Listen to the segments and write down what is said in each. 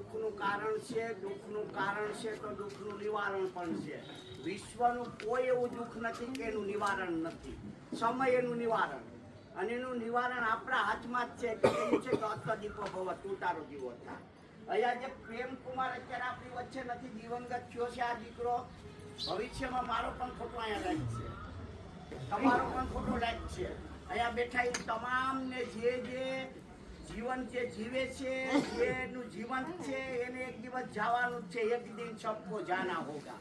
સુખનું કારણ છે, દુઃખનું કારણ છે તો દુઃખનું નિવારણ પણ છે. વિશ્વનું કોઈ એવું દુઃખ નથી કે એનું નિવારણ નથી. સમય એનું નિવારણ, અને એનું નિવારણ આપણા હાથમાં જ છે. કહ્યું છે કે અતદીપો ભવ, તું તારો દીવો થા. અહીંયા જે પ્રેમકુમાર અત્યારે આપણી વચ્ચે નથી, દિવંગત થયો છે આ દીકરો. ભવિષ્યમાં મારો પણ ફોટો અહીંયા લાગ છે, તમારો પણ ફોટો લાગ છે. અહીંયા બેઠા એ તમામને જે જીવન જે જીવે છે, જેનું જીવન છે, એને એક દિવસ જવાનું જ છે. એક દિન સબકો જાના હોગા.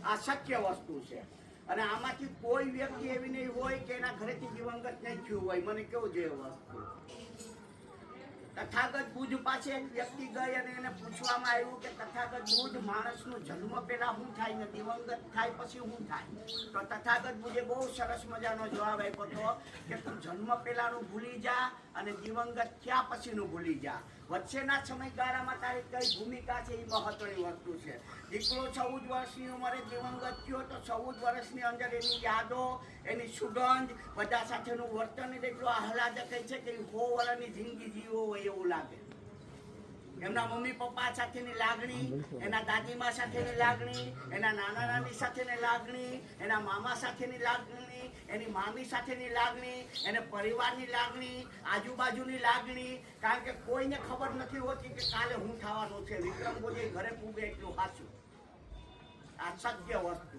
આ શક્ય વસ્તુ છે. અને આમાંથી કોઈ વ્યક્તિ એવી નહીં હોય કે એના ઘરેથી દિવંગત નહીં થયું હોય. મને કેવું જોઈએ વસ્તુ, તથાગત બુદ્ધ પાસે એક વ્યક્તિ ગઈ અને એને પૂછવામાં આવ્યું કે તથાગત બુદ્ધ, માણસનો જન્મ પહેલા શું થાય ને દિવંગત થાય પછી શું થાય? તો તથાગત બુદ્ધે બહુ સરસ મજાનો જવાબ આપ્યો હતો કે તું જન્મ પહેલાનું ભૂલી જા અને દિવંગત થયા પછીનું ભૂલી જા. વચ્ચેના સમયગાળામાં તારી કઈ ભૂમિકા છે એ મહત્વની વસ્તુ છે. દીકરો 14 વર્ષની ઉંમરે દિવંગત થયો તો 14 વર્ષની અંદર એની યાદો, એની સુગંધ, બધા સાથેનું વર્તન એટલું આહલાદક છે કે 100 વર્ષની જિંદગી જીવો હોય એવું લાગે. એમના મમ્મી પપ્પા સાથેની લાગણી, એના દાદીમા સાથેની લાગણી, એના નાના નાની સાથેની લાગણી, એના મામા સાથેની લાગણી, એની મામી સાથેની લાગણી, એને પરિવારની લાગણી, આજુબાજુની લાગણી. કારણ કે કોઈને ખબર નથી હોતી કે કાલે હું થવાનું છે. વિક્રમ બોલે ઘરે પૂગે એટલું સાચું. આ સત્ય વસ્તુ.